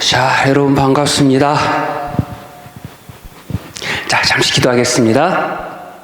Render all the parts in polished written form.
자, 여러분 반갑습니다. 자, 잠시 기도하겠습니다.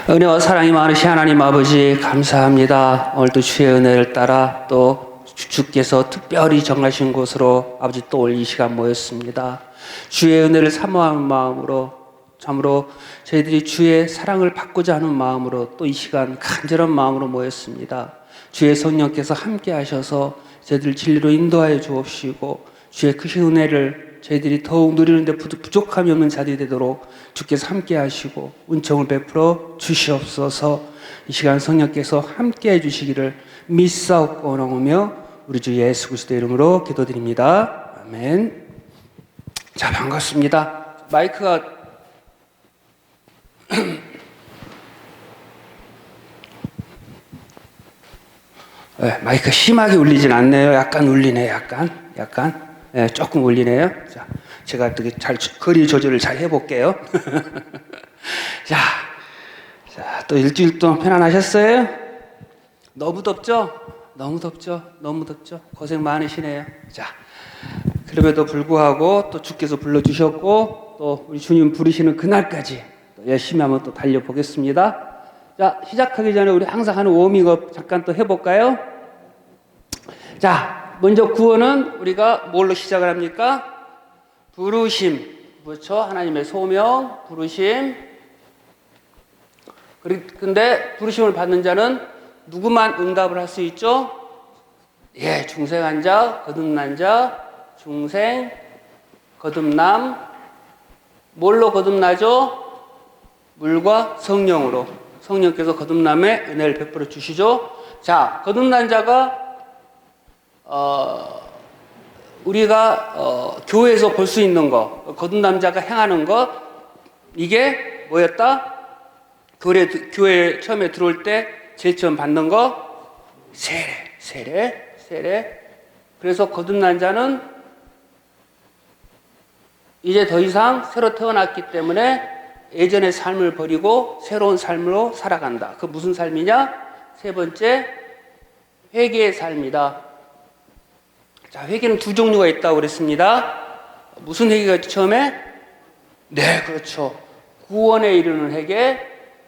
은혜와 사랑이 많으신 하나님 아버지 감사합니다. 오늘도 주의 은혜를 따라 또 주께서 특별히 정하신 곳으로 아버지 또 올 이 시간 모였습니다. 주의 은혜를 사모하는 마음으로 참으로 저희들이 주의 사랑을 받고자 하는 마음으로 또 이 시간 간절한 마음으로 모였습니다. 주의 성령께서 함께 하셔서 저희들 진리로 인도하여 주옵시고 주의 크신 은혜를 저희들이 더욱 누리는데 부족함이 없는 자들이 되도록 주께서 함께 하시고 은총을 베풀어 주시옵소서. 이 시간 성령께서 함께 해주시기를 믿사옵고 원하오며 우리 주 예수 그리스도의 이름으로 기도드립니다. 아멘. 자, 반갑습니다. 마이크가 네, 마이크 심하게 울리진 않네요. 약간 울리네요. 약간. 네, 조금 울리네요. 자, 제가 되게 거리 조절을 잘 해볼게요. 자, 또 일주일 동안 편안하셨어요? 너무 덥죠? 너무 덥죠? 고생 많으시네요. 자, 그럼에도 불구하고 또 주께서 불러주셨고 또 우리 주님 부르시는 그날까지 또 열심히 한번 또 달려보겠습니다. 자, 시작하기 전에 우리 항상 하는 워밍업 잠깐 또 해볼까요? 자, 먼저 구원은 우리가 뭘로 시작을 합니까? 부르심. 그렇죠? 하나님의 소명, 부르심. 근데 부르심을 받는 자는 누구만 응답을 할 수 있죠? 예, 중생한 자, 거듭난 자, 중생, 거듭남. 뭘로 거듭나죠? 물과 성령으로. 성령께서 거듭남의 은혜를 베풀어 주시죠. 자, 거듭난 자가 우리가 교회에서 볼 수 있는 거, 거듭난 자가 행하는 것, 이게 뭐였다? 교회 처음에 들어올 때 제일 처음 받는 거 세례. 그래서 거듭난 자는 이제 더 이상 새로 태어났기 때문에 예전의 삶을 버리고 새로운 삶으로 살아간다. 그 무슨 삶이냐? 세 번째, 회개의 삶이다. 자, 회개는 두 종류가 있다고 그랬습니다. 무슨 회개가 있죠, 처음에? 네, 그렇죠. 구원에 이르는 회개.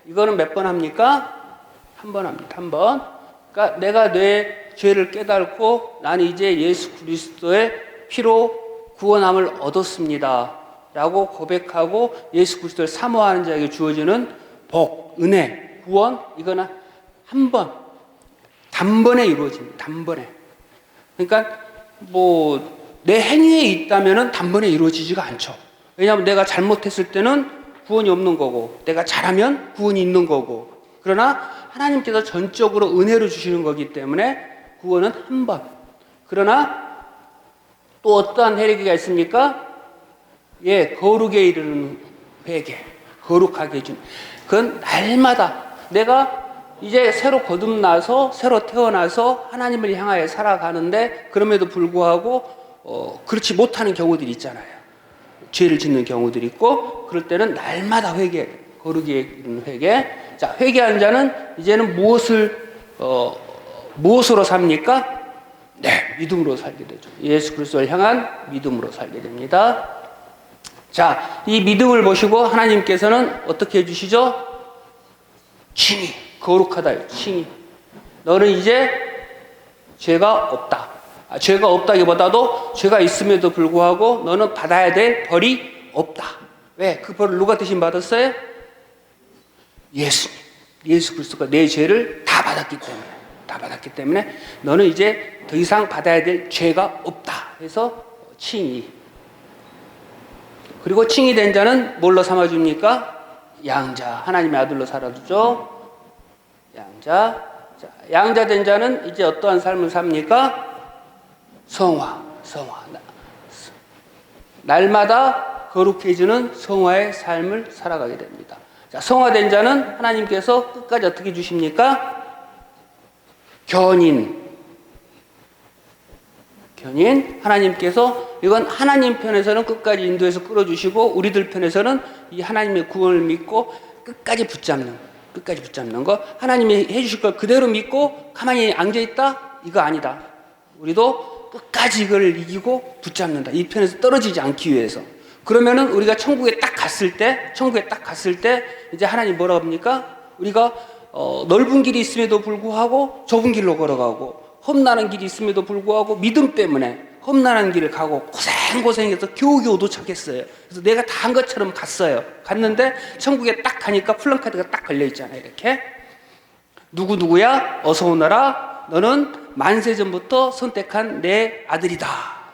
이거는 몇 번 합니까? 한 번 합니다. 한 번. 그러니까 내가 내 죄를 깨닫고 나는 이제 예수 그리스도의 피로 구원함을 얻었습니다. 라고 고백하고 예수 그리스도를 사모하는 자에게 주어지는 복, 은혜, 구원, 이거는 한 번, 단번에 이루어집니다. 단번에. 그러니까 내 행위에 있다면은 단번에 이루어지지가 않죠. 왜냐하면 내가 잘못했을 때는 구원이 없는 거고, 내가 잘하면 구원이 있는 거고, 그러나 하나님께서 전적으로 은혜로 주시는 거기 때문에 구원은 한 번. 그러나 또 어떠한 회개가 있습니까? 예, 거룩에 이르는 회개, 거룩하게 해준. 그건 날마다 내가 이제 새로 거듭나서 새로 태어나서 하나님을 향하여 살아가는데 그럼에도 불구하고 그렇지 못하는 경우들이 있잖아요. 죄를 짓는 경우들이 있고 그럴 때는 날마다 회개, 거룩에 이르는 회개. 자, 회개한 자는 이제는 무엇으로 삽니까? 네, 믿음으로 살게 되죠. 예수 그리스도를 향한 믿음으로 살게 됩니다. 자, 이 믿음을 보시고 하나님께서는 어떻게 해주시죠? 칭의, 거룩하다. 칭의. 너는 이제 죄가 없다. 죄가 없다기보다도 죄가 있음에도 불구하고 너는 받아야 될 벌이 없다. 왜? 그 벌을 누가 대신 받았어요? 예수님. 예수 그리스도가 내 죄를 다 받았기 때문에 너는 이제 더 이상 받아야 될 죄가 없다. 그래서 칭의. 그리고 칭의 된 자는 뭘로 삼아줍니까? 양자. 하나님의 아들로 살아주죠. 양자. 자, 양자 된 자는 이제 어떠한 삶을 삽니까? 성화. 날마다 거룩해지는 성화의 삶을 살아가게 됩니다. 자, 성화된 자는 하나님께서 끝까지 어떻게 주십니까? 견인. 하나님께서 이건 하나님 편에서는 끝까지 인도해서 끌어주시고 우리들 편에서는 이 하나님의 구원을 믿고 끝까지 붙잡는 거. 하나님이 해주실 걸 그대로 믿고 가만히 앉아있다? 이거 아니다. 우리도 끝까지 이걸 이기고 붙잡는다. 이 편에서 떨어지지 않기 위해서. 그러면은 우리가 천국에 딱 갔을 때 이제 하나님 뭐라고 합니까? 우리가 넓은 길이 있음에도 불구하고 좁은 길로 걸어가고 험난한 길이 있음에도 불구하고 믿음 때문에 험난한 길을 가고 고생해서 겨우겨우 도착했어요. 그래서 내가 다 한 것처럼 갔어요. 갔는데 천국에 딱 가니까 플랜카드가 딱 걸려있잖아요. 이렇게. 누구누구야? 어서 오너라. 너는 만세전부터 선택한 내 아들이다.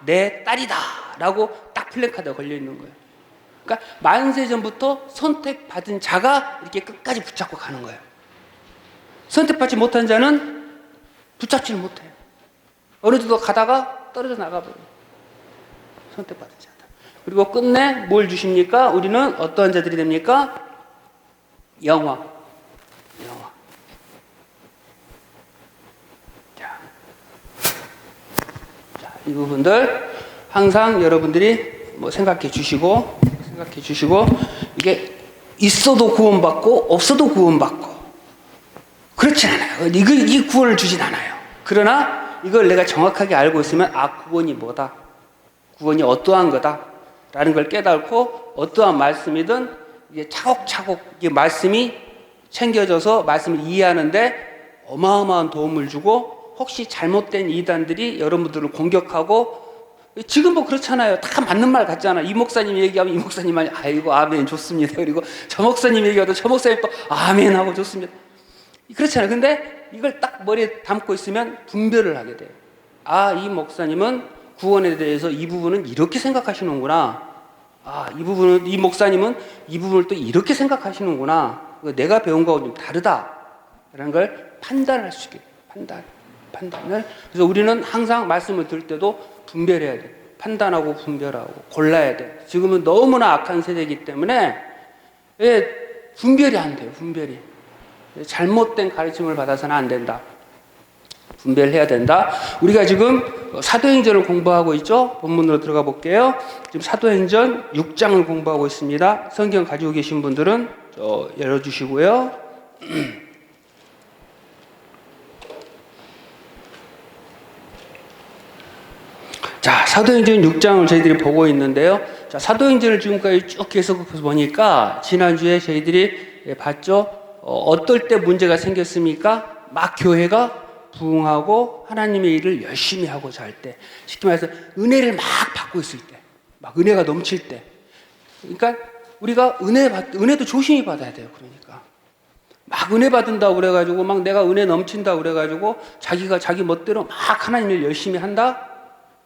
내 딸이다. 라고 딱 플랜카드가 걸려있는 거예요. 그러니까 만세전부터 선택받은 자가 이렇게 끝까지 붙잡고 가는 거예요. 선택받지 못한 자는 붙잡지를 못해요. 어느 정도 가다가 떨어져 나가버려요. 선택받은 자다. 그리고 끝내 뭘 주십니까? 우리는 어떠한 자들이 됩니까? 영화. 자, 이 부분들 항상 여러분들이 생각해 주시고 이게 있어도 구원받고 없어도 구원받고 그렇진 않아요. 이게 구원을 주진 않아요. 그러나 이걸 내가 정확하게 알고 있으면 구원이 뭐다. 구원이 어떠한 거다. 라는 걸 깨닫고 어떠한 말씀이든 이게 차곡차곡 이게 말씀이 챙겨져서 말씀을 이해하는데 어마어마한 도움을 주고 혹시 잘못된 이단들이 여러분들을 공격하고 지금 그렇잖아요. 다 맞는 말 같잖아. 이 목사님 얘기하면 이 목사님이 아이고 아멘 좋습니다. 그리고 저 목사님 얘기하도 저 목사님 또 아멘 하고 좋습니다. 그렇잖아요. 근데 이걸 딱 머리에 담고 있으면 분별을 하게 돼요. 이 목사님은 구원에 대해서 이 부분은 이렇게 생각하시는구나. 이 목사님은 이 부분을 또 이렇게 생각하시는구나. 내가 배운 거하고 좀 다르다라는 걸 판단할 수 있게 판단을. 그래서 우리는 항상 말씀을 들을 때도 분별해야 돼. 판단하고 분별하고 골라야 돼. 지금은 너무나 악한 세대이기 때문에 분별이 안 돼요. 분별이. 잘못된 가르침을 받아서는 안 된다. 분별해야 된다. 우리가 지금 사도행전을 공부하고 있죠. 본문으로 들어가 볼게요. 지금 사도행전 6장을 공부하고 있습니다. 성경 가지고 계신 분들은 열어주시고요. 자, 사도행전 6장을 저희들이 보고 있는데요. 자, 사도행전을 지금까지 쭉 계속 보니까 지난주에 저희들이 봤죠. 어떨 때 문제가 생겼습니까? 막 교회가 부흥하고 하나님의 일을 열심히 하고자 할 때, 쉽게 말해서 은혜를 막 받고 있을 때, 막 은혜가 넘칠 때. 그러니까 우리가 은혜도 조심히 받아야 돼요. 그러니까 막 은혜 받은다고 그래가지고 막 내가 은혜 넘친다고 그래가지고 자기가 자기 멋대로 막 하나님의 일 열심히 한다?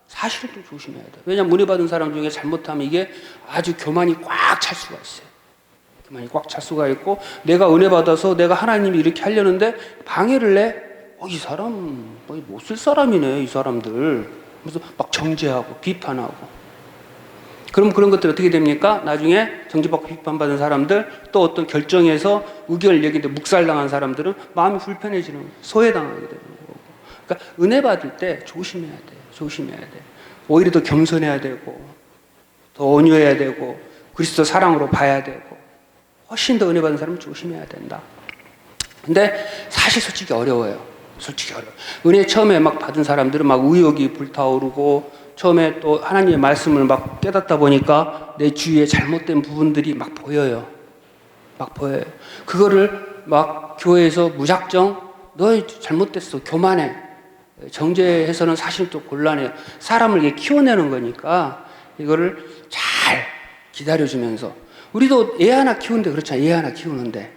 사실은 좀 조심해야 돼요. 왜냐하면 은혜 받은 사람 중에 잘못하면 이게 아주 교만이 꽉 찰 수가 있어요. 교만이 꽉 찰 수가 있고, 내가 은혜 받아서 내가 하나님이 이렇게 하려는데 방해를 내. 이 사람 못 쓸 사람이네. 이 사람들. 그래서 막 정죄하고 비판하고. 그럼 그런 것들이 어떻게 됩니까? 나중에 정죄받고 비판받은 사람들, 또 어떤 결정에서 의견을 얘기하는데 묵살당한 사람들은 마음이 불편해지는 거예요. 소외당하게 되는 거고. 그러니까 은혜 받을 때 조심해야 돼요. 조심해야 돼. 오히려 더 겸손해야 되고, 더 온유해야 되고, 그리스도 사랑으로 봐야 되고, 훨씬 더 은혜 받은 사람은 조심해야 된다. 근데 사실 솔직히 어려워요. 은혜 처음에 막 받은 사람들은 막 의욕이 불타오르고, 처음에 또 하나님의 말씀을 막 깨닫다 보니까 내 주위에 잘못된 부분들이 막 보여요. 그거를 막 교회에서 무작정 너 잘못됐어. 교만해. 정죄해서는 사실 또 곤란해요. 사람을 이렇게 키워내는 거니까 이거를 잘 기다려주면서, 우리도 애 하나 키우는데 그렇잖아요.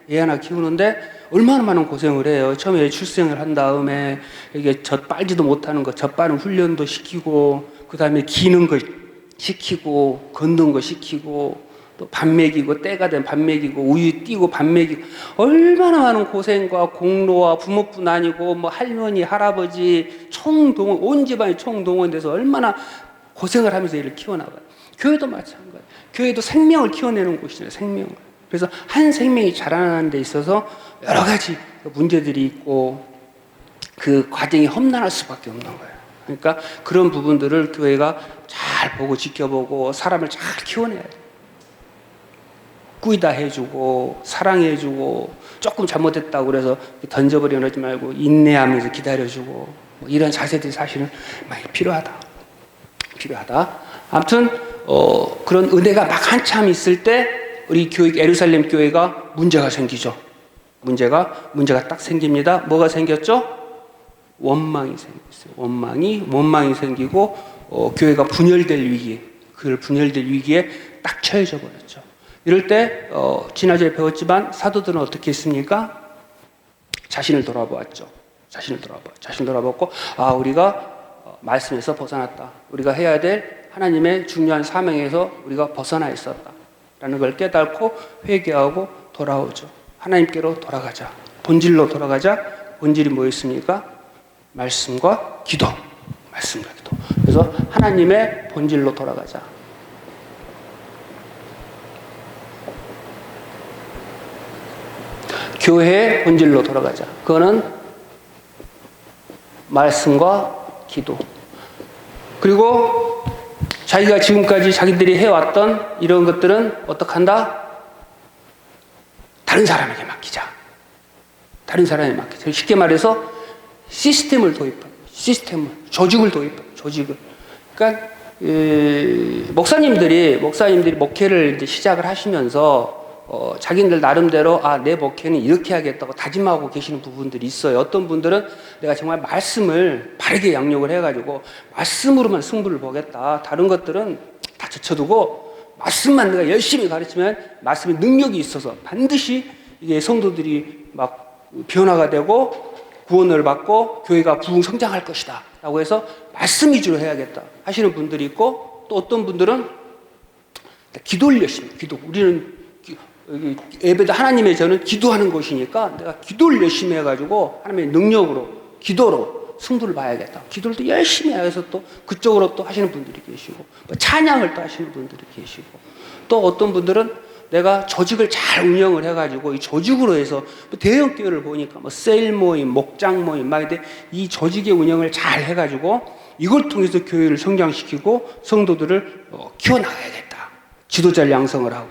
애 하나 키우는데 얼마나 많은 고생을 해요. 처음에 출생을 한 다음에 이게 젖 빨지도 못하는 거, 젖 빠는 훈련도 시키고, 그 다음에 기는 거 시키고, 걷는 거 시키고, 또 밥 먹이고, 때가 되면 밥 먹이고, 우유 띄고 밥 먹이고, 얼마나 많은 고생과 공로와 부모뿐 아니고 뭐 할머니, 할아버지 총동원, 온 집안이 총동원돼서 얼마나 고생을 하면서 얘를 키워나가요. 교회도 마찬가지예요. 교회도 생명을 키워내는 곳이잖아요. 생명을. 그래서 한 생명이 자라나는 데 있어서 여러 가지 문제들이 있고 그 과정이 험난할 수밖에 없는 거예요. 그러니까 그런 부분들을 교회가 잘 보고 지켜보고 사람을 잘 키워내야 돼요. 꾸이다 해주고 사랑해주고, 조금 잘못했다고 그래서 던져버리지 말고 인내하면서 기다려주고, 뭐 이런 자세들이 사실은 많이 필요하다. 아무튼 그런 은혜가 막 한참 있을 때 우리 교회 에루살렘 교회가 문제가 생기죠. 문제가 딱 생깁니다. 뭐가 생겼죠? 원망이 생겼어요. 원망이 생기고 교회가 분열될 위기에 딱 처해져 버렸죠. 이럴 때 지난주에 배웠지만 사도들은 어떻게 했습니까? 자신을 돌아보았죠. 자신을 돌아봤고 우리가 말씀에서 벗어났다. 우리가 해야 될 하나님의 중요한 사명에서 우리가 벗어나 있었다라는 걸 깨닫고 회개하고 돌아오죠. 하나님께로 돌아가자. 본질로 돌아가자. 본질이 뭐였습니까? 말씀과 기도. 그래서 하나님의 본질로 돌아가자. 교회의 본질로 돌아가자. 그거는 말씀과 기도. 그리고 자기가 지금까지 자기들이 해왔던 이런 것들은 어떻게 한다? 다른 사람에게 맡기자. 쉽게 말해서 시스템을 도입하고, 조직을 도입하고, 그러니까 목사님들이 목회를 이제 시작을 하시면서 자기들 나름대로 내 목회는 이렇게 하겠다고 다짐하고 계시는 부분들이 있어요. 어떤 분들은 내가 정말 말씀을 바르게 양육을 해가지고 말씀으로만 승부를 보겠다. 다른 것들은 다 제쳐두고 말씀만 내가 열심히 가르치면 말씀의 능력이 있어서 반드시 이게 성도들이 막 변화가 되고 구원을 받고 교회가 부흥 성장할 것이다 라고 해서 말씀 위주로 해야겠다 하시는 분들이 있고, 또 어떤 분들은 기도를 열심히 우리는 예배도 하나님의 저는 기도하는 곳이니까 내가 기도를 열심히 해가지고 하나님의 능력으로 기도로 승부를 봐야겠다. 기도를 또 열심히 해서 또 그쪽으로 또 하시는 분들이 계시고, 찬양을 또 하시는 분들이 계시고, 또 어떤 분들은 내가 조직을 잘 운영을 해가지고 이 조직으로 해서 대형 교회를 보니까 세일 모임, 목장 모임 막 이런데 이 조직의 운영을 잘 해가지고 이걸 통해서 교회를 성장시키고 성도들을 키워나가야겠다. 지도자를 양성을 하고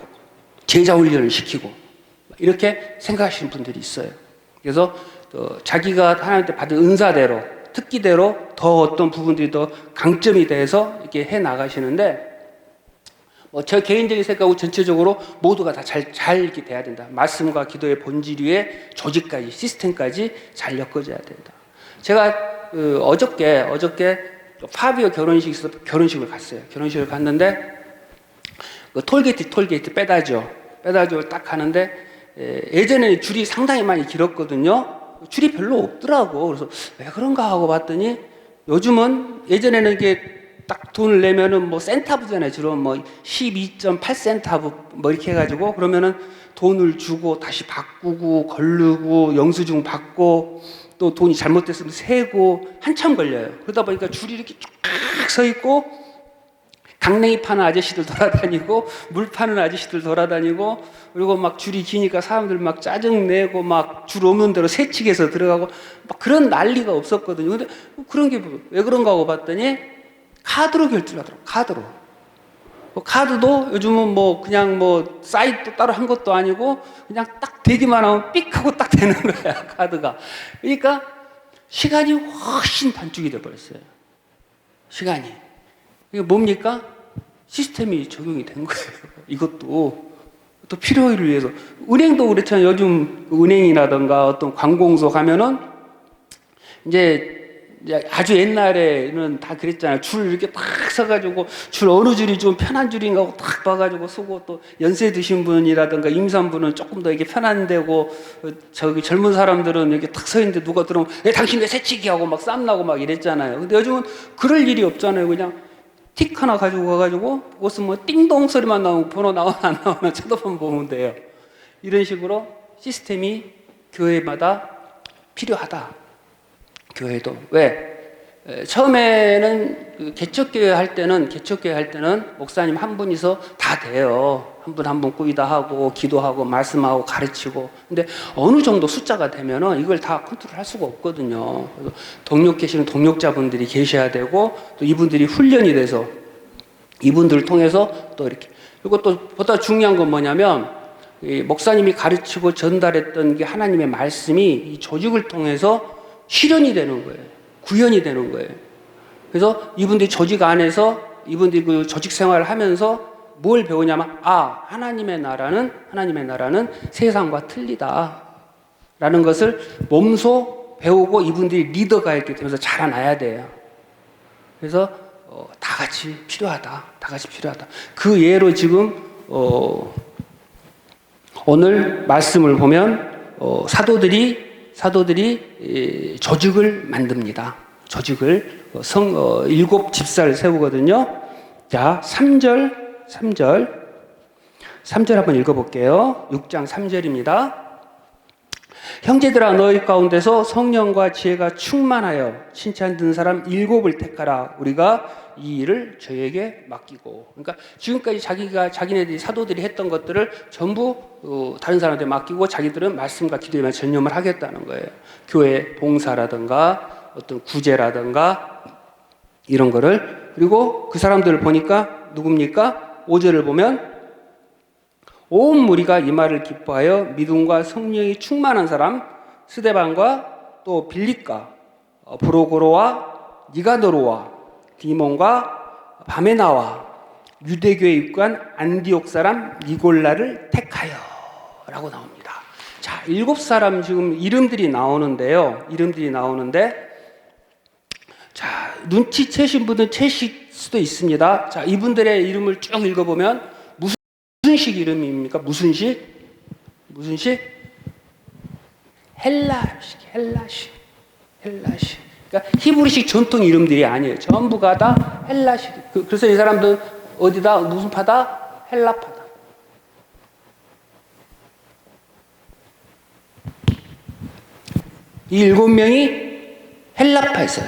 제자 훈련을 시키고 이렇게 생각하시는 분들이 있어요. 그래서 자기가 하나님께 받은 은사대로 특기대로 더 어떤 부분들이 더 강점이 돼서 이렇게 해 나가시는데, 저 개인적인 생각하고 전체적으로 모두가 다 잘 이렇게 돼야 된다. 말씀과 기도의 본질 위에 조직까지 시스템까지 잘 엮어져야 된다. 제가 어저께 파비오 결혼식에 있어서 결혼식을 갔어요. 결혼식을 갔는데 톨게이트 빼다죠 딱 가는데 예전에는 줄이 상당히 많이 길었거든요. 줄이 별로 없더라고. 그래서 왜 그런가 하고 봤더니 요즘은 예전에는 이게 딱 돈을 내면은 센타브잖아요. 주로 12.8센타브 이렇게 해가지고 그러면은 돈을 주고 다시 바꾸고 걸르고 영수증 받고 또 돈이 잘못됐으면 세고 한참 걸려요. 그러다 보니까 줄이 이렇게 쫙 서 있고 강냉이 파는 아저씨들 돌아다니고 물 파는 아저씨들 돌아다니고, 그리고 막 줄이 기니까 사람들 막 짜증내고 막 줄 없는 대로 새치기해서 들어가고 막 그런 난리가 없었거든요. 근데 그런 게 왜 그런가 하고 봤더니 카드로 결제를 하더라고요. 카드도 요즘은 그냥 사이트 따로 한 것도 아니고 그냥 딱 되기만 하면 삑 하고 딱 되는 거야, 카드가. 그러니까 시간이 훨씬 단축이 돼버렸어요. 시간이. 이게 뭡니까? 시스템이 적용이 된 거예요. 이것도 또 필요를 위해서. 은행도 그렇잖아요. 요즘 은행이라든가 어떤 관공서 가면은 이제 아주 옛날에는 다 그랬잖아요. 줄 이렇게 딱 서가지고 줄 어느 줄이 좀 편한 줄인가 하고 딱 봐가지고 서고, 또 연세 드신 분이라든가 임산부는 조금 더 이게 편한 데고 저기 젊은 사람들은 이렇게 딱 서 있는데 누가 들어오면 당신 왜 새치기 하고 막 쌈나고 막 이랬잖아요. 근데 요즘은 그럴 일이 없잖아요. 그냥 틱 하나 가지고 가가지고 그것은 띵동 소리만 나오고 번호 나오나 안 나오나 쳐다보면 보면 돼요. 이런 식으로 시스템이 교회마다 필요하다. 교회도. 왜? 처음에는 개척교회 할 때는 목사님 한 분이서 다 돼요. 한 분 꾸이다 하고 기도하고 말씀하고 가르치고. 근데 어느 정도 숫자가 되면은 이걸 다 컨트롤할 수가 없거든요. 그래서 동력 계시는 동력자분들이 계셔야 되고, 또 이분들이 훈련이 돼서 이분들을 통해서 또 이렇게. 그리고 또 보다 중요한 건 뭐냐면, 이 목사님이 가르치고 전달했던 게 하나님의 말씀이 이 조직을 통해서 실현이 되는 거예요. 구현이 되는 거예요. 그래서 이분들이 조직 안에서 이분들이 그 조직 생활을 하면서 뭘 배우냐면 하나님의 나라는 세상과 틀리다라는 것을 몸소 배우고 이분들이 리더가 있게 되면서 자라나야 돼요. 그래서 다 같이 필요하다. 그 예로 지금 오늘 말씀을 보면 사도들이 조직을 만듭니다. 조직을 7 집사를 세우거든요. 자, 3절 한번 읽어볼게요. 6장 3절입니다. 형제들아 너희 가운데서 성령과 지혜가 충만하여 칭찬 듣는 사람 7을 택하라. 우리가 이 일을 저에게 맡기고. 그러니까 지금까지 자기네들이 사도들이 했던 것들을 전부 다른 사람한테 맡기고 자기들은 말씀과 기도에만 전념을 하겠다는 거예요. 교회 봉사라든가 어떤 구제라든가 이런 거를. 그리고 그 사람들을 보니까 누굽니까? 5절을 보면 온 무리가 이 말을 기뻐하여 믿음과 성령이 충만한 사람 스데반과 또 빌립과 브로고로와 니가노로와 디몬과 바메나와 유대교에 입구한 안디옥 사람 니골라를 택하여 라고 나옵니다. 자, 7사람 지금 이름들이 나오는데 자, 눈치채신 분은 채실 수도 있습니다. 자, 이분들의 이름을 쭉 읽어보면 무슨 식 이름입니까? 무슨 식? 헬라식. 그러니까 히브리식 전통 이름들이 아니에요. 전부가 다 헬라식. 그래서 이 사람들은 어디다 무슨 파다? 헬라파다. 이 7명이 헬라파에서.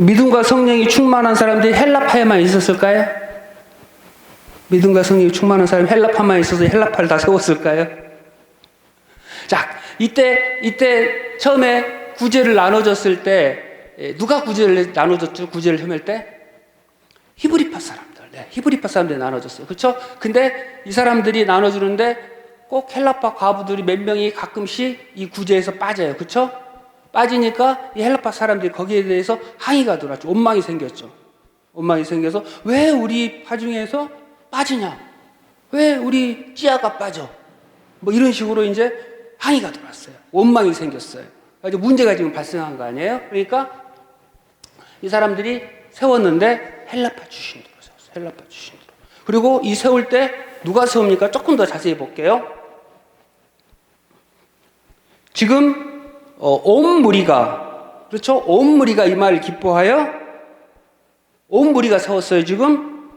믿음과 성령이 충만한 사람들이 헬라파에만 있었을까요? 믿음과 성령이 충만한 사람이 헬라파만 있어서 헬라파를 다 세웠을까요? 자, 이때 처음에 구제를 나눠줬을 때 누가 구제를 나눠줬죠? 구제를 헤맬 때? 히브리파 사람들. 네, 히브리파 사람들이 나눠줬어요. 그렇죠? 근데 이 사람들이 나눠주는데 꼭 헬라파 과부들이 몇 명이 가끔씩 이 구제에서 빠져요. 그렇죠? 빠지니까 이 헬라파 사람들이 거기에 대해서 항의가 들어왔죠. 원망이 생겼죠. 원망이 생겨서 왜 우리 파 중에서 빠지냐? 왜 우리 찌아가 빠져? 뭐 이런 식으로 이제 항의가 들어왔어요. 원망이 생겼어요. 그래서 문제가 지금 발생한 거 아니에요? 그러니까 이 사람들이 세웠는데 헬라파 출신으로 세웠어요. 헬라파 출신으로. 그리고 이 세울 때 누가 세웁니까? 조금 더 자세히 볼게요. 지금 온 무리가, 그렇죠? 온 무리가 이 말을 기뻐하여 온 무리가 세웠어요. 지금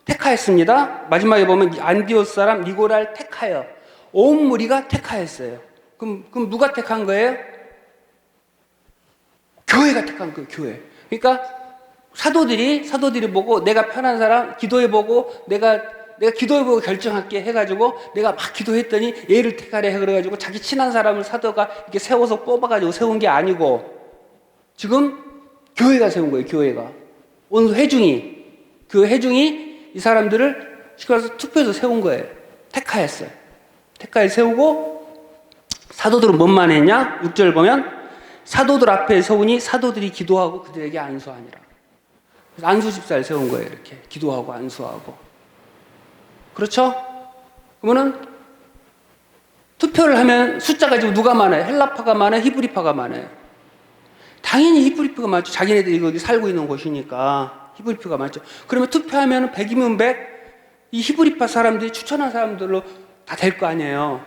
택하였습니다. 마지막에 보면 안디옥 사람 니고라를 택하여 온 무리가 택하였어요. 그럼 누가 택한 거예요? 교회가 택한 거예요. 교회. 그러니까 사도들이 보고 내가 편한 사람 기도해보고 내가 기도해보고 결정할게 해가지고 내가 막 기도했더니 얘를 택하래 그래가지고 자기 친한 사람을 사도가 이렇게 세워서 뽑아가지고 세운 게 아니고 지금 교회가 세운 거예요. 교회가. 온 회중이. 그 회중이 이 사람들을 시켜서 투표해서 세운 거예요. 택하였어요. 택하에 세우고 사도들은 뭔만 했냐? 6절 보면 사도들 앞에 세우니 사도들이 기도하고 그들에게 안수하니라. 안수 집사를 세운 거예요. 이렇게 기도하고 안수하고. 그렇죠? 그러면은 투표를 하면 숫자가 지금 누가 많아요? 헬라파가 많아요? 히브리파가 많아요? 당연히 히브리파가 많죠. 자기네들이 거기 살고 있는 곳이니까 히브리파가 많죠. 그러면 투표하면 100이면 100, 이 히브리파 사람들이 추천한 사람들로 다 될 거 아니에요.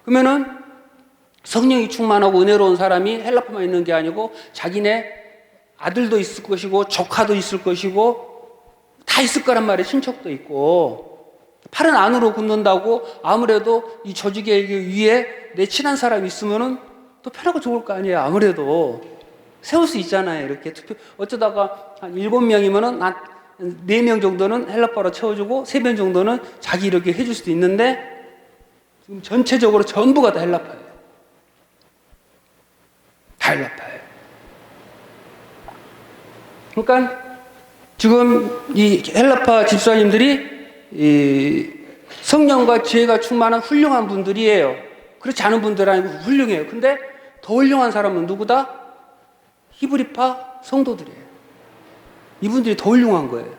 그러면은 성령이 충만하고 은혜로운 사람이 헬라파만 있는 게 아니고 자기네 아들도 있을 것이고 조카도 있을 것이고 다 있을 거란 말이에요. 친척도 있고. 팔은 안으로 굽는다고 아무래도 이 조직의 위에 내 친한 사람이 있으면은 또 편하고 좋을 거 아니에요. 아무래도 세울 수 있잖아요. 이렇게 투표 어쩌다가 한 7명이면은 한 4명 정도는 헬라파로 채워주고 3명 정도는 자기 이렇게 해줄 수도 있는데 지금 전체적으로 전부가 다 헬라파예요. 다 헬라파예요. 그러니까 지금 이 헬라파 집사님들이 성령과 지혜가 충만한 훌륭한 분들이에요. 그렇지 않은 분들은 아니고 훌륭해요. 근데 더 훌륭한 사람은 누구다? 히브리파 성도들이에요. 이분들이 더 훌륭한 거예요.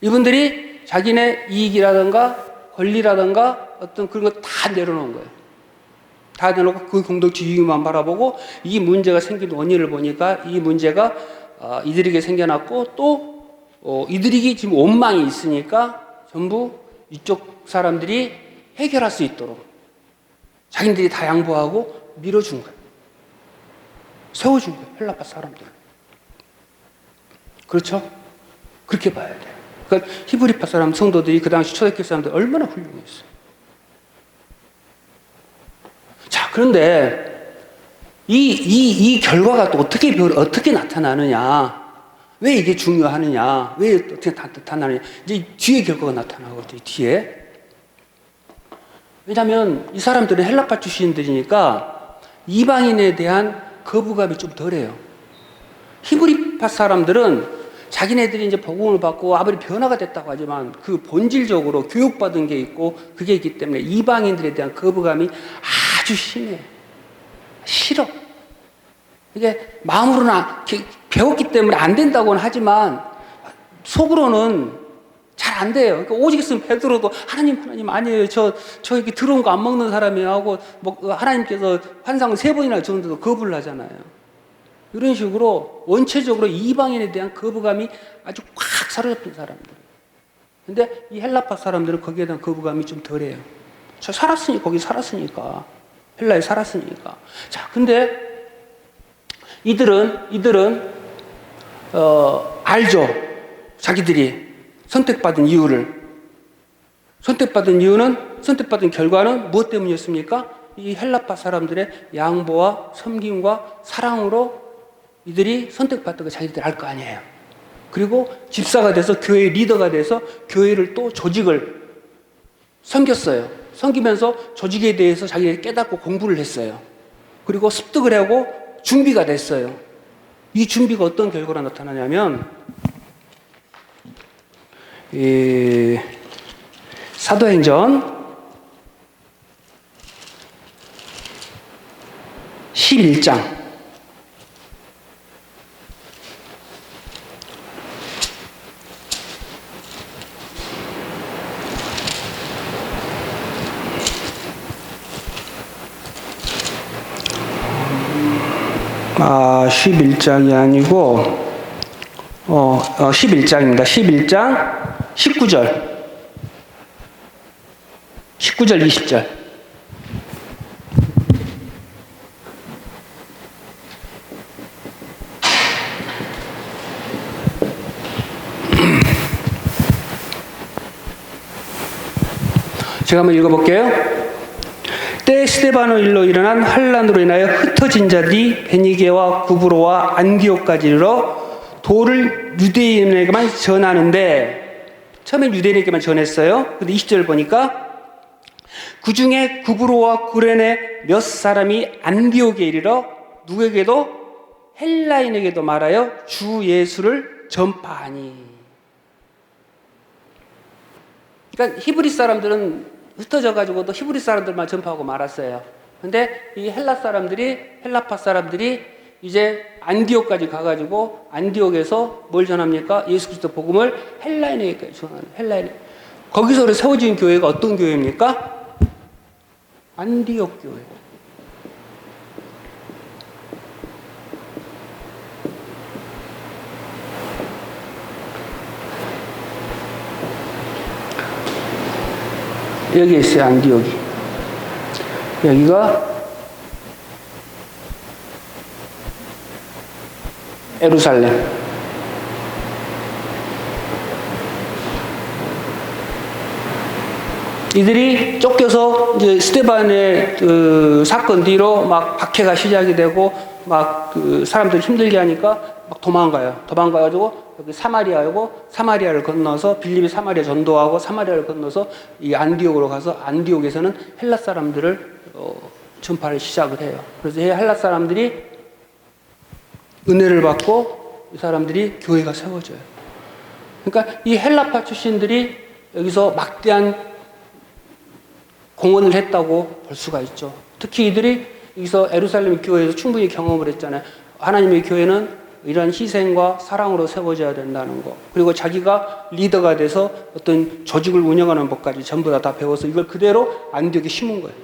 이분들이 자기네 이익이라든가 권리라든가 어떤 그런 거 다 내려놓은 거예요. 다 내려놓고 그 공동체 이익만 바라보고 이 문제가 생긴 원인을 보니까 이 문제가 이들에게 생겨났고 또 이들에게 지금 원망이 있으니까 전부 이쪽 사람들이 해결할 수 있도록 자기들이 다 양보하고 밀어준 거예요. 세워준 거예요. 헬라파 사람들. 그렇죠? 그렇게 봐야 돼요. 그러니까 히브리파 사람 성도들이 그 당시 초대교회 사람들 얼마나 훌륭했어요. 자, 그런데 이 결과가 또 어떻게 나타나느냐? 왜 이게 중요하느냐? 왜 어떻게 나타나느냐? 이제 뒤에 결과가 나타나거든요. 뒤에. 왜냐하면 이 사람들은 헬라파 출신들이니까 이방인에 대한 거부감이 좀 덜해요. 히브리파 사람들은 자기네들이 이제 복음을 받고 아무리 변화가 됐다고 하지만 그 본질적으로 교육받은 게 있고 그게 있기 때문에 이방인들에 대한 거부감이 아주 심해. 싫어. 이게 마음으로는 배웠기 때문에 안 된다고는 하지만 속으로는 잘 안 돼요. 그러니까 오직 있으면 베드로도 하나님 아니에요. 저 이렇게 들어온 거 안 먹는 사람이에요 하고 뭐 하나님께서 환상을 3번이나 줬는데도 거부를 하잖아요. 이런 식으로 원체적으로 이방인에 대한 거부감이 아주 꽉 사로잡힌 사람들. 근데 이 헬라파 사람들은 거기에 대한 거부감이 좀 덜해요. 거기 살았으니까. 헬라에 살았으니까. 자, 근데 이들은 알죠. 자기들이 선택받은 선택받은 결과는 무엇 때문이었습니까? 이 헬라파 사람들의 양보와 섬김과 사랑으로 이들이 선택받던 거 자기들이 알 거 아니에요. 그리고 집사가 돼서 교회 리더가 돼서 교회를 또 조직을 섬겼어요. 섬기면서 조직에 대해서 자기들이 깨닫고 공부를 했어요. 그리고 습득을 하고 준비가 됐어요. 이 준비가 어떤 결과로 나타나냐면 사도행전 11장 11장이 아니고 11장입니다. 11장 19절 20절 제가 한번 읽어볼게요. 때 스데바노 일로 일어난 환란으로 인하여 흩어진 자들이 베니게와 구브로와 안디옥까지 이르러 도를 유대인에게만 전하는데 처음엔 유대인에게만 전했어요. 근데 20절 보니까 그 중에 구브로와 구레네 몇 사람이 안디옥에 이르러 누구에게도 헬라인에게도 말하여 주 예수를 전파하니. 그러니까 히브리 사람들은 흩어져가지고도 히브리 사람들만 전파하고 말았어요. 근데 이 헬라파 사람들이 이제 안디옥까지 가가지고 안디옥에서 뭘 전합니까? 예수 그리스도 복음을 헬라인에게 전하는 헬라인. 거기서 세워진 교회가 어떤 교회입니까? 안디옥 교회. 여기 있어요. 안디옥이. 여기가 예루살렘. 이들이 쫓겨서 이제 스데반의 그 사건 뒤로 막 박해가 시작이 되고 막 그 사람들 힘들게 하니까 막 도망가가지고 여기 사마리아를 건너서 빌립이 사마리아 전도하고 사마리아를 건너서 이 안디옥으로 가서 안디옥에서는 헬라 사람들을 전파를 시작을 해요. 그래서 헬라 사람들이 은혜를 받고 이 사람들이 교회가 세워져요. 그러니까 이 헬라파 출신들이 여기서 막대한 공헌을 했다고 볼 수가 있죠. 특히 이들이 여기서 예루살렘 교회에서 충분히 경험을 했잖아요. 하나님의 교회는 이런 희생과 사랑으로 세워져야 된다는 거. 그리고 자기가 리더가 돼서 어떤 조직을 운영하는 법까지 전부 다 배워서 이걸 그대로 안디옥에 심은 거예요.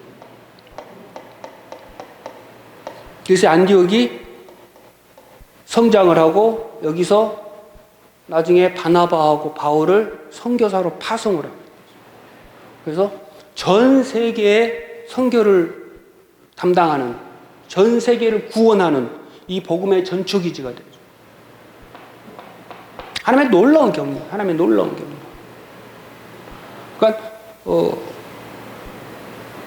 그래서 안디옥이 성장을 하고 여기서 나중에 바나바하고 바울을 선교사로 파송을 합니다. 그래서 전 세계의 선교를 담당하는, 전 세계를 구원하는 이 복음의 전초기지가 되죠. 하나님의 놀라운 경륜, 하나님의 놀라운 경륜. 그러니까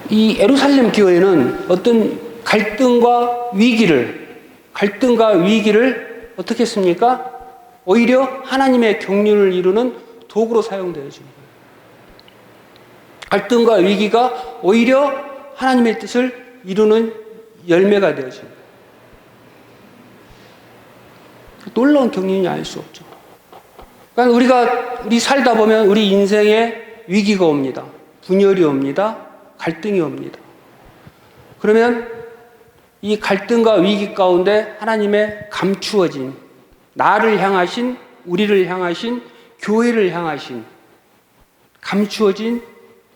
이 예루살렘 교회는 어떤 갈등과 위기를 어떻게 했습니까? 오히려 하나님의 경륜을 이루는 도구로 사용되어진 거예요. 갈등과 위기가 오히려 하나님의 뜻을 이루는 열매가 되어진 거예요. 놀라운 경륜이 아닐 수 없죠. 그러니까 우리 살다 보면 우리 인생에 위기가 옵니다. 분열이 옵니다. 갈등이 옵니다. 그러면 이 갈등과 위기 가운데 하나님의 감추어진, 나를 향하신, 우리를 향하신, 교회를 향하신 감추어진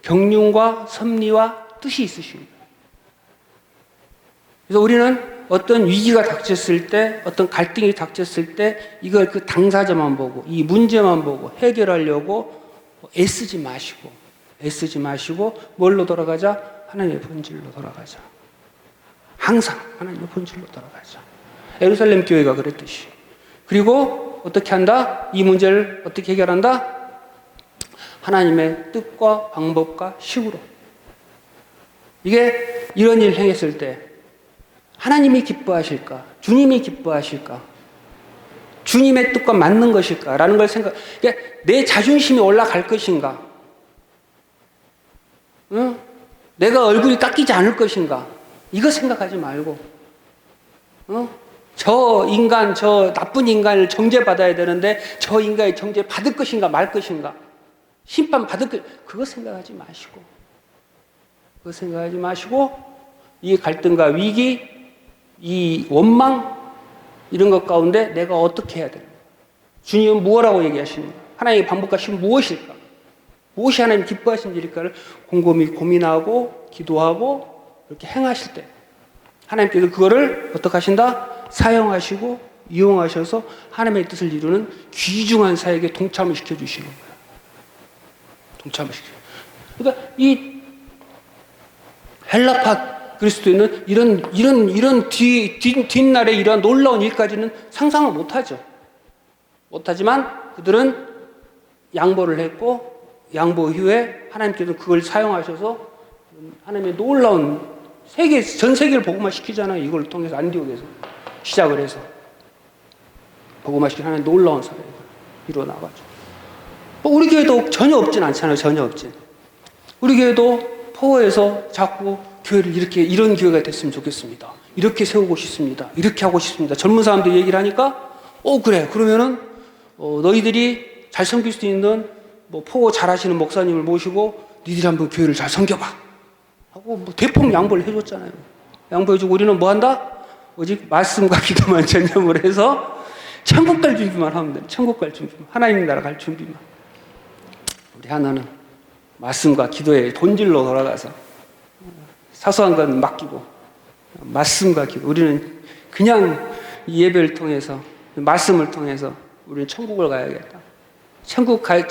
경륜과 섭리와 뜻이 있으십니다. 그래서 우리는 어떤 위기가 닥쳤을 때, 어떤 갈등이 닥쳤을 때 이걸 그 당사자만 보고, 이 문제만 보고 해결하려고 애쓰지 마시고 뭘로 돌아가자? 하나님의 본질로 돌아가자. 항상 하나님의 본질로 돌아가자. 예루살렘 교회가 그랬듯이. 그리고 어떻게 한다? 이 문제를 어떻게 해결한다? 하나님의 뜻과 방법과 식으로. 이게 이런 일을 행했을 때 하나님이 기뻐하실까? 주님이 기뻐하실까? 주님의 뜻과 맞는 것일까? 라는 걸 그러니까 내 자존심이 올라갈 것인가? 응? 내가 얼굴이 깎이지 않을 것인가? 이거 생각하지 말고, 저 나쁜 인간을 정죄받아야 되는데 저 인간의 정죄 받을 것인가 말 것인가? 심판 받을 그거 생각하지 마시고, 이 갈등과 위기, 이 원망, 이런 것 가운데 내가 어떻게 해야 되는가? 주님은 무엇이라고 얘기하시는가? 하나님의 방법과 식은 무엇일까? 무엇이 하나님 기뻐하신 일일까를 곰곰이 고민하고 기도하고 이렇게 행하실 때 하나님께서 그거를 어떻게 하신다? 사용하시고 이용하셔서 하나님의 뜻을 이루는 귀중한 사역에 동참을 시켜주시는 거예요. 동참을 시켜요. 그러니까 이 헬라파 그리스도인은 이런 뒷날에 이러한 놀라운 일까지는 상상을 못하죠. 못하지만 그들은 양보를 했고, 양보 이후에 하나님께서 그걸 사용하셔서 하나님의 놀라운 전 세계를 복음화 시키잖아요. 이걸 통해서 안디옥에서 시작을 해서 복음화 시킨 하나님의 놀라운 사역을 이루어 나가죠. 우리 교회도 전혀 없진 않잖아요. 전혀 없진. 우리 교회도 포워에서 자꾸 교회를 이런 교회가 됐으면 좋겠습니다. 이렇게 세우고 싶습니다. 이렇게 하고 싶습니다. 젊은 사람들 얘기를 하니까, 그래. 그러면은, 너희들이 잘 섬길 수 있는, 포워 잘 하시는 목사님을 모시고, 니들이 한번 교회를 잘 섬겨봐. 하고, 대폭 양보를 해줬잖아요. 양보해주고, 우리는 뭐 한다? 오직 말씀과 기도만 전념을 해서, 천국 갈 준비만 하면 돼. 천국 갈 준비만. 하나님 나라 갈 준비만. 우리 하나는 말씀과 기도의 본질로 돌아가서, 사소한 건 맡기고 말씀과 기도. 우리는 그냥 이 예배를 통해서 말씀을 통해서 우리는 천국을 가야겠다. 천국 갈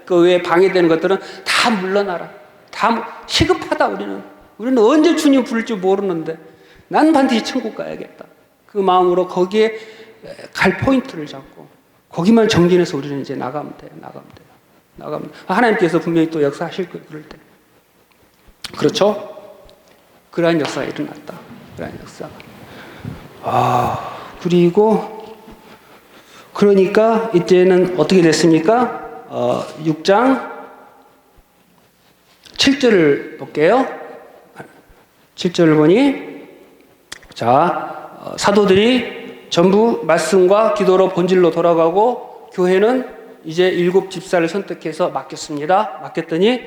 거 외에 방해되는 것들은 다 물러나라. 다 시급하다. 우리는 언제 주님 부를지 모르는데 난 반드시 천국 가야겠다. 그 마음으로 거기에 갈 포인트를 잡고 거기만 정진해서 우리는 이제 나가면 돼요. 하나님께서 분명히 또 역사하실 거예요. 그럴 때. 그렇죠? 그러한 역사가 일어났다. 그러한 역사가. 그러니까 이때는 어떻게 됐습니까? 6장 7절을 볼게요. 7절을 보니, 사도들이 전부 말씀과 기도로 본질로 돌아가고 교회는 이제 7 집사를 선택해서 맡겼습니다. 맡겼더니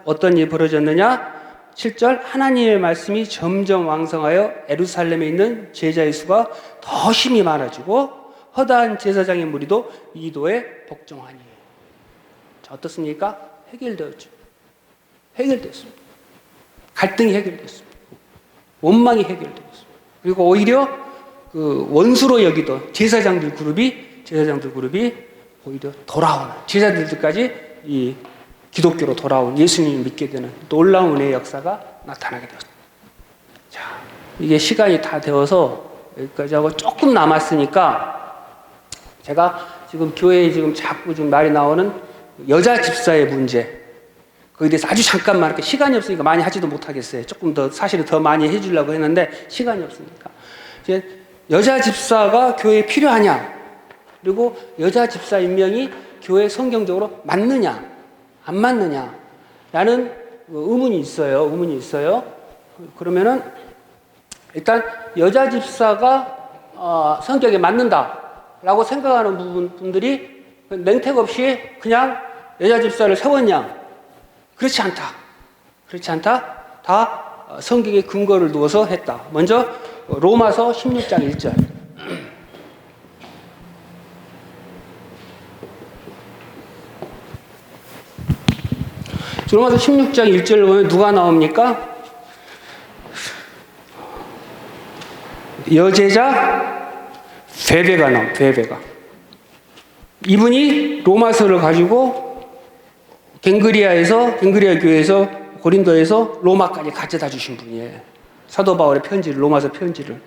어떤 일이 벌어졌느냐? 7절 하나님의 말씀이 점점 왕성하여 예루살렘에 있는 제자의 수가 더 힘이 많아지고 허다한 제사장의 무리도 이도에 복종하니. 자, 어떻습니까? 해결되었죠. 해결됐습니다. 갈등이 해결됐습니다. 원망이 해결되었습니다. 그리고 오히려 그 원수로 여기던 제사장들 그룹이 오히려 돌아오는 제자들까지 이 기독교로 돌아온 예수님을 믿게 되는 놀라운 은혜의 역사가 나타나게 되었습니다. 자, 이게 시간이 다 되어서 여기까지 하고 조금 남았으니까 제가 지금 교회에 지금 자꾸 좀 말이 나오는 여자 집사의 문제, 거기에 대해서 아주 잠깐만, 이렇게 시간이 없으니까 많이 하지도 못하겠어요. 조금 더 사실은 더 많이 해주려고 했는데 시간이 없으니까. 이제 여자 집사가 교회에 필요하냐, 그리고 여자 집사 임명이 교회 성경적으로 맞느냐 안 맞느냐 라는 의문이 있어요. 그러면은 일단 여자 집사가 성격에 맞는다라고 생각하는 분들이 맹택 없이 그냥 여자 집사를 세웠냐? 그렇지 않다. 다 성경의 근거를 두어서 했다. 먼저 로마서 16장 1절. 로마서 16장 1절을 보면 누가 나옵니까? 여제자 베베가 나옵니다. 베베가. 이분이 로마서를 가지고 갱그리아 교회에서 고린도에서 로마까지 가져다 주신 분이에요. 사도 바울의 편지를, 로마서 편지를.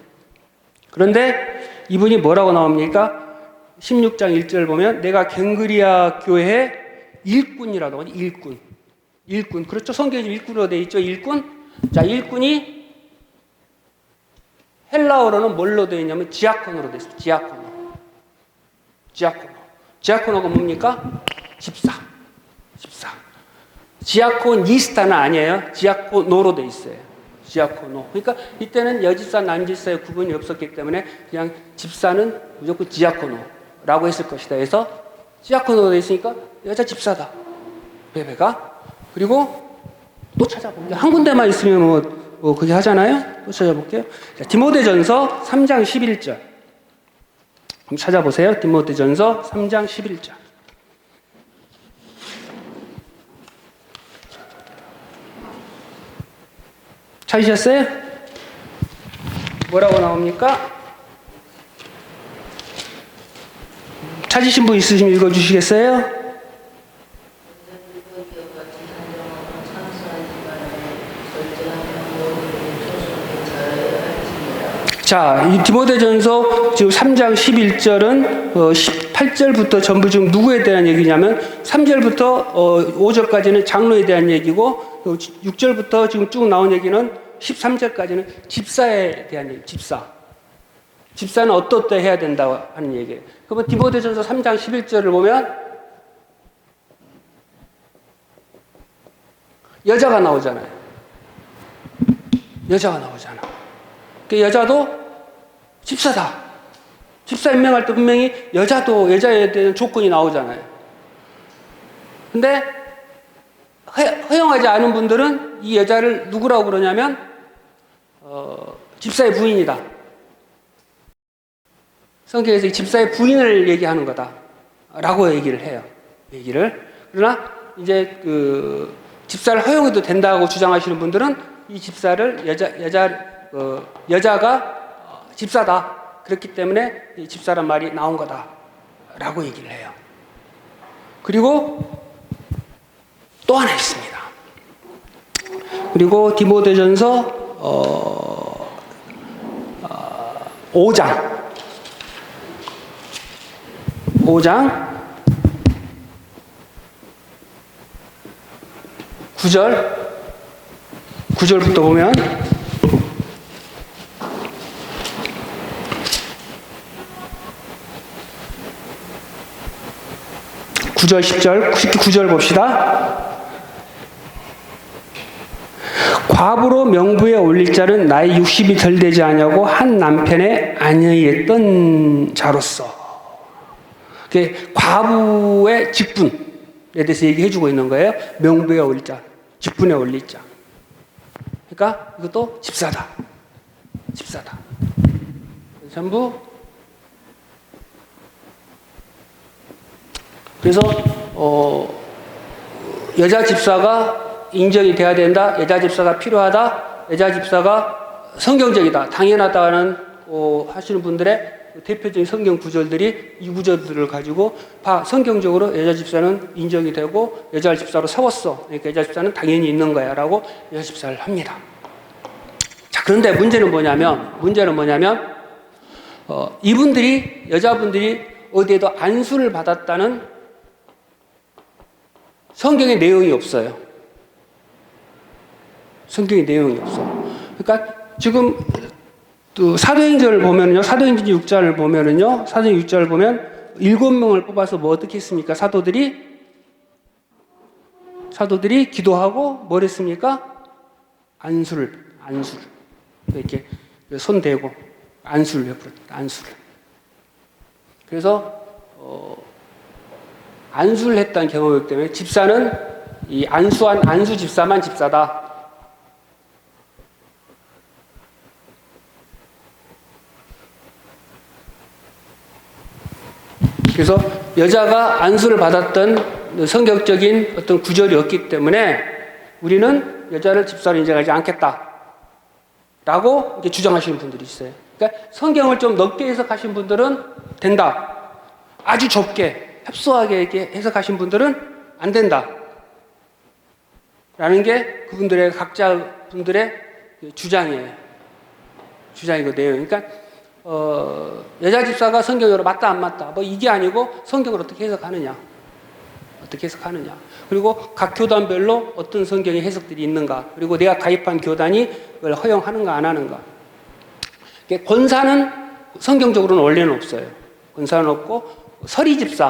그런데 이분이 뭐라고 나옵니까? 16장 1절 보면 내가 갱그리아 교회의 일꾼이라고 하니 일꾼. 그렇죠. 성경에 일꾼으로 되어 있죠. 일꾼. 자, 일꾼이 헬라어로는 뭘로 되어 있냐면 디아코노로 되어 있습니다. 디아코노가 뭡니까? 집사. 디아코니스타는 아니에요. 디아코노로 되어 있어요. 디아코노. 그러니까 이때는 여집사, 남집사의 구분이 없었기 때문에 그냥 집사는 무조건 디아코노라고 했을 것이다. 그래서 디아코노로 되어 있으니까 여자 집사다. 베베가. 그리고 또 찾아볼게요. 한 군데만 있으면 그게 하잖아요. 또 찾아볼게요. 자, 디모데전서 3장 11절. 한번 찾아보세요. 디모데전서 3장 11절. 찾으셨어요? 뭐라고 나옵니까? 찾으신 분 있으시면 읽어주시겠어요? 자, 이 디모데전서 지금 3장 11절은 18절부터 전부 지금 누구에 대한 얘기냐면 3절부터 5절까지는 장로에 대한 얘기고 6절부터 지금 쭉 나온 얘기는 13절까지는 집사에 대한 얘기. 집사는 어떻게 해야 된다고 하는 얘기예요. 그러면 디모데전서 3장 11절을 보면 여자가 나오잖아요. 그 여자도 집사다. 집사 임명할 때 분명히 여자에 대한 조건이 나오잖아요. 근데 허용하지 않은 분들은 이 여자를 누구라고 그러냐면 집사의 부인이다. 성경에서 이 집사의 부인을 얘기하는 거다라고 얘기를 해요. 그러나 이제 그 집사를 허용해도 된다고 주장하시는 분들은 이 집사를 여자가 집사다. 그렇기 때문에 이 집사란 말이 나온 거다라고 얘기를 해요. 그리고 또 하나 있습니다. 그리고 디모데전서 5장 9절부터 보면 9절, 10절, 9절 봅시다. 과부로 명부에 올릴 자는 나이 60이 덜 되지 아니하고 한 남편의 아내였던 자로서. 그게 과부의 직분에 대해서 얘기해주고 있는 거예요. 명부에 올릴 자, 직분에 올릴 자. 그러니까 이것도 집사다. 집사다. 전부 그래서 여자 집사가 인정이 돼야 된다. 여자 집사가 필요하다. 여자 집사가 성경적이다. 당연하다는 하시는 분들의 대표적인 성경 구절들이 이 구절들을 가지고 성경적으로 여자 집사는 인정이 되고 여자 집사로 세웠어. 그러니까 여자 집사는 당연히 있는 거야 라고 여자 집사를 합니다. 자, 그런데 문제는 뭐냐면 이분들이 여자분들이 어디에도 안수를 받았다는 성경의 내용이 없어요. 성경의 내용이 없어. 그러니까 지금 또 사도행전을 보면은요, 사도행전 6장을 보면은요, 사도행전 6장을 보면 7명을 뽑아서 뭐 어떻게 했습니까? 사도들이 기도하고 뭘 했습니까? 안수를 이렇게 손 대고 안수를 베풀었다. 안수를. 그래서 안수를 했다는 경험이기 때문에 집사는 이 안수한 안수 집사만 집사다. 그래서 여자가 안수를 받았던 성격적인 어떤 구절이 없기 때문에 우리는 여자를 집사로 인정하지 않겠다. 라고 이제 주장하시는 분들이 있어요. 그러니까 성경을 좀 넓게 해석하신 분들은 된다. 아주 좁게, 협소하게 이렇게 해석하신 분들은 안 된다. 라는 게 그분들의 각자 분들의 주장이에요. 주장이고 내용. 그러니까 여자 집사가 성경으로 맞다 안 맞다 뭐 이게 아니고 성경을 어떻게 해석하느냐, 그리고 각 교단별로 어떤 성경의 해석들이 있는가, 그리고 내가 가입한 교단이 그걸 허용하는가 안 하는가. 권사는 성경적으로는 원래는 없어요. 권사는 없고 서리 집사,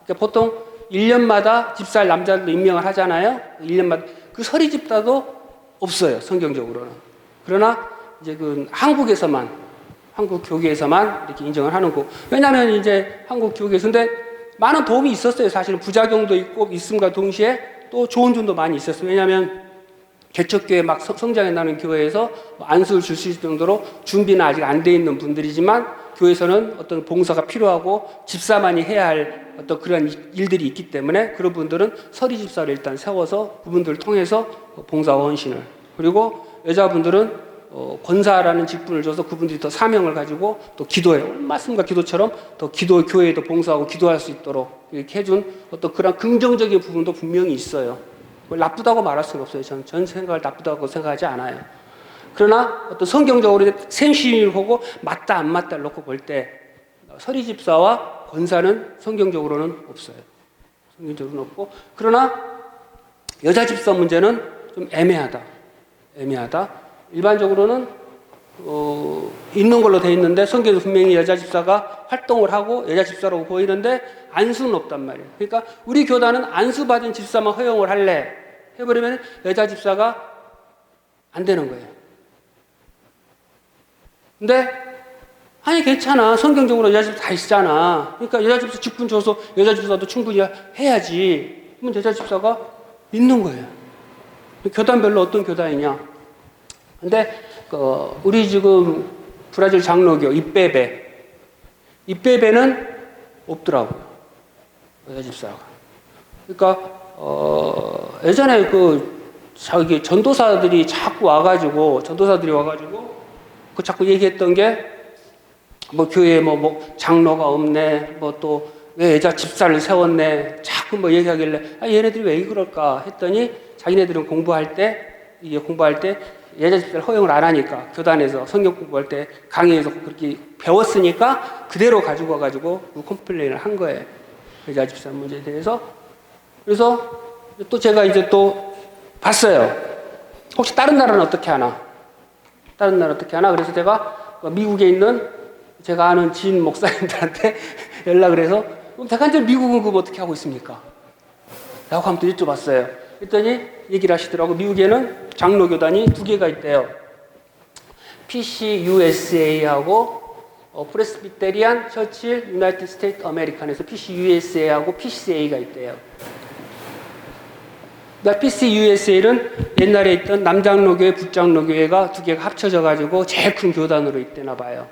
그러니까 보통 1년마다 집사할 남자들도 임명을 하잖아요. 1년마다 그 서리 집사도 없어요, 성경적으로는. 그러나 이제 그 한국 교계에서만 이렇게 인정을 하는 거. 왜냐하면 이제 한국 교계에서 근데 많은 도움이 있었어요. 사실은 부작용도 있고 있음과 동시에 또 좋은 점도 많이 있었어요. 왜냐하면 개척교회 막 성장해 나는 교회에서 안수를 줄 수 있을 정도로 준비는 아직 안 돼 있는 분들이지만 교회에서는 어떤 봉사가 필요하고 집사만이 해야 할 어떤 그런 일들이 있기 때문에 그런 분들은 서리 집사를 일단 세워서 그분들을 통해서 봉사와 헌신을, 그리고 여자분들은 권사라는 직분을 줘서 그분들이 더 사명을 가지고 또 기도해, 말씀과 기도처럼 더 교회에도 봉사하고 기도할 수 있도록 이렇게 해준 어떤 그런 긍정적인 부분도 분명히 있어요. 나쁘다고 말할 수는 없어요. 전 생각을 나쁘다고 생각하지 않아요. 그러나 어떤 성경적으로 생신을 보고 맞다 안 맞다를 놓고 볼 때 서리 집사와 권사는 성경적으로는 없어요. 성경적으로는 없고, 그러나 여자 집사 문제는 좀 애매하다. 일반적으로는 있는 걸로 돼 있는데 성경에 분명히 여자 집사가 활동을 하고 여자 집사라고 보이는데 안수는 없단 말이에요. 그러니까 우리 교단은 안수 받은 집사만 허용을 할래 해버리면 여자 집사가 안 되는 거예요. 근데 아니 괜찮아, 성경적으로 여자 집사 다 있잖아. 그러니까 여자 집사 직분 줘서 여자 집사도 충분히 해야지. 그러면 여자 집사가 있는 거예요. 교단별로 어떤 교단이냐. 근데 우리 지금 브라질 장로교 입베베는 없더라고요, 여자 집사가. 그러니까 예전에 전도사들이 와가지고 그 자꾸 얘기했던 게 뭐 교회에 뭐 장로가 없네, 뭐 또 왜 여자 집사를 세웠네, 자꾸 뭐 얘기하길래 얘네들이 왜 그럴까 했더니 자기네들은 공부할 때 여자 집사를 허용을 안 하니까 교단에서 성경 공부할 때 강의에서 그렇게 배웠으니까 그대로 가지고 와가지고 컴플레인을 한 거예요, 여자 집사 문제에 대해서. 그래서 또 제가 이제 또 봤어요. 혹시 다른 나라는 어떻게 하나? 그래서 제가 미국에 있는 제가 아는 진 목사님들한테 연락을 해서 그럼 대간절 미국은 그거 어떻게 하고 있습니까? 라고 한번 또 여쭤봤어요. 그랬더니 얘기를 하시더라고. 미국에는 장로교단이 2개가 있대요. PCUSA하고 프레스비테리안 처칠 유나이티드 스테이트 아메리칸에서 PCUSA하고 PCA가 있대요. 그러니까 PCUSA는 옛날에 있던 남장로교회, 북장로교회가 두 개가 합쳐져 가지고 제일 큰 교단으로 있대나 봐요.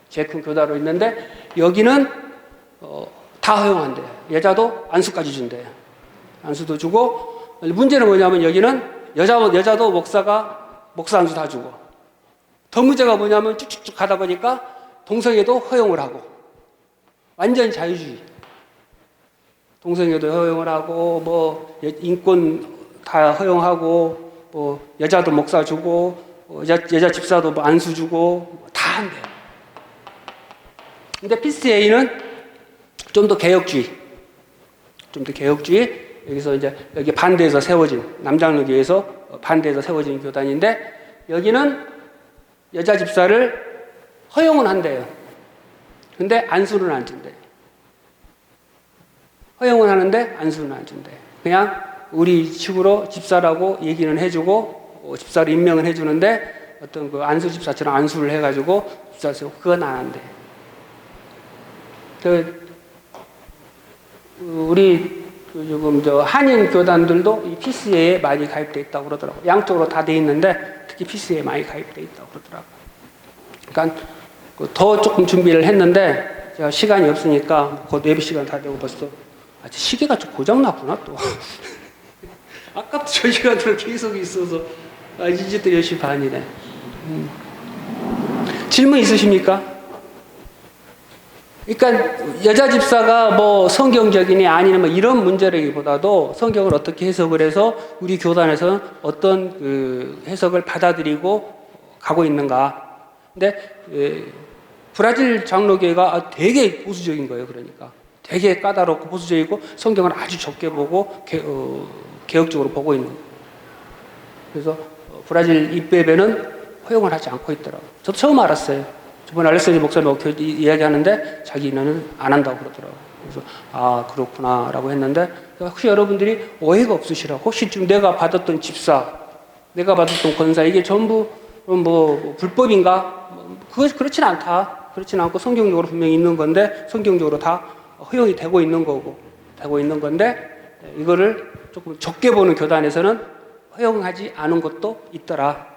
제일 큰 교단으로 있는데 여기는 다 허용한대요. 여자도 안수까지 준대요. 안수도 주고, 문제는 뭐냐면 여기는 여자도 목사 안수 다 주고, 더 문제가 뭐냐면 쭉쭉쭉 가다 보니까 동성애도 허용을 하고, 완전 자유주의. 동성애도 허용을 하고, 뭐 인권 다 허용하고, 뭐 여자도 목사 주고, 여자 집사도 뭐 안수 주고 다 한대요. 근데 PCA는 좀 더 개혁주의. 여기서 이제 여기 반대해서 세워진, 남장로교에서 반대해서 세워진 교단인데, 여기는 여자 집사를 허용은 한대요. 근데 안수는 안 준대요. 허용은 하는데 안수는 안 준대요. 그냥 우리 식으로 집사라고 얘기는 해주고, 집사를 임명은 해주는데, 어떤 그 안수 집사처럼 안수를 해가지고 집사를 그건 안 한대요. 우리 지금 한인 교단들도 이 PCA에 많이 가입되어 있다고 그러더라고요. 양쪽으로 다 돼 있는데 특히 PCA에 많이 가입되어 있다고 그러더라고요. 그러니까 더 조금 준비를 했는데 제가 시간이 없으니까 곧 예배 시간 다 되고 벌써 시계가 좀 고장 났구나 또. 아까부터 저 시간으로 계속 있어서 이제 또 10시 반이네. 질문 있으십니까? 그러니까 여자 집사가 뭐 성경적이니 아니면 뭐 이런 문제라기보다도 성경을 어떻게 해석을 해서 우리 교단에서는 어떤 그 해석을 받아들이고 가고 있는가. 근데 브라질 장로교회가 되게 보수적인 거예요. 그러니까 되게 까다롭고 보수적이고 성경을 아주 좁게 보고 개혁적으로 보고 있는 거예요. 그래서 브라질 입배배는 허용을 하지 않고 있더라고요. 저도 처음 알았어요. 저번에 알렉산더 목사님 이야기하는데 자기는 안 한다고 그러더라고요. 그래서 그렇구나 라고 했는데, 혹시 여러분들이 오해가 없으시라고, 혹시 지금 내가 받았던 집사, 내가 받았던 권사 이게 전부 뭐 불법인가? 그렇진 않다. 그렇진 않고 성경적으로 분명히 있는 건데, 성경적으로 다 허용이 되고 있는 건데, 이거를 조금 적게 보는 교단에서는 허용하지 않은 것도 있더라.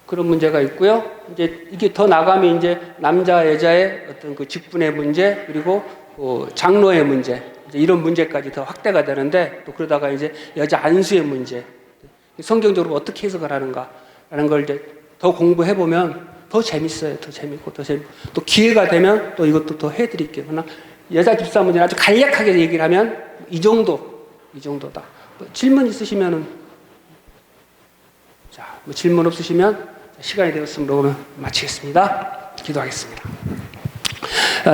그런 문제가 있고요. 이제 이게 더 나가면 이제 남자 여자의 어떤 그 직분의 문제, 그리고 장로의 문제, 이제 이런 문제까지 더 확대가 되는데, 또 그러다가 이제 여자 안수의 문제, 성경적으로 어떻게 해석을 하는가라는 걸 이제 더 공부해 보면 더 재밌어요. 더 재밌고 또 기회가 되면 또 이것도 더 해드릴게요. 그러나 여자 집사 문제는 아주 간략하게 얘기를 하면 이 정도다. 질문 있으시면은, 뭐 질문 없으시면 시간이 되었으므로 그러면 마치겠습니다. 기도하겠습니다.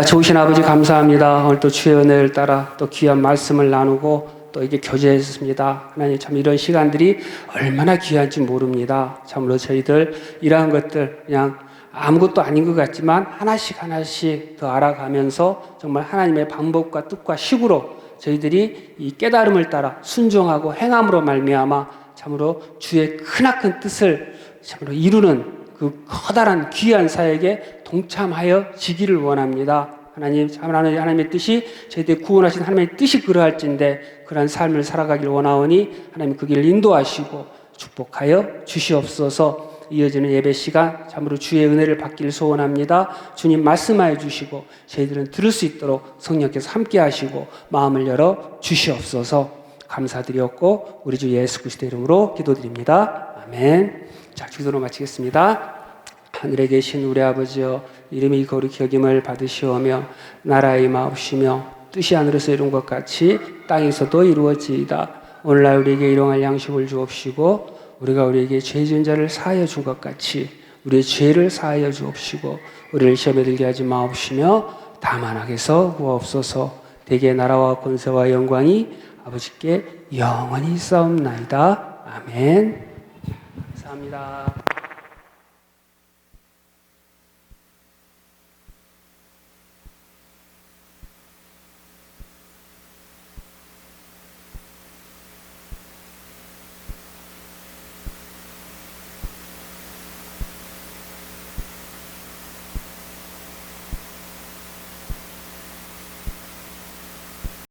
좋으신 아버지 감사합니다. 오늘 또 주의 은혜를 따라 또 귀한 말씀을 나누고 또 이게 교제했습니다. 하나님 참 이런 시간들이 얼마나 귀한지 모릅니다. 참으로 저희들 이러한 것들 그냥 아무것도 아닌 것 같지만 하나씩 더 알아가면서 정말 하나님의 방법과 뜻과 식으로 저희들이 이 깨달음을 따라 순종하고 행함으로 말미암아 참으로 주의 크나큰 뜻을 참으로 이루는 그 커다란 귀한 사역에 동참하여 지기를 원합니다. 하나님의 뜻이 저희들 구원하신 하나님의 뜻이 그러할진데 그러한 삶을 살아가길 원하오니 하나님 그 길을 인도하시고 축복하여 주시옵소서. 이어지는 예배 시간 참으로 주의 은혜를 받기를 소원합니다. 주님 말씀하여 주시고 저희들은 들을 수 있도록 성령께서 함께 하시고 마음을 열어 주시옵소서. 감사드렸고 우리 주 예수 그리스도의 이름으로 기도드립니다. 아멘. 자, 기도로 마치겠습니다. 하늘에 계신 우리 아버지여, 이름이 거룩히 여김을 받으시오며 나라의 임하옵시며 뜻이 하늘에서 이룬 것 같이 땅에서도 이루어지이다. 오늘날 우리에게 일용할 양식을 주옵시고 우리가 우리에게 죄 지은 자를 사하여 준 것 같이 우리의 죄를 사하여 주옵시고 우리를 시험에 들게 하지 마옵시며 다만 악에서 구하옵소서. 대개 나라와 권세와 영광이 아버지께 영원히 있사옵나이다. 아멘. 감사합니다.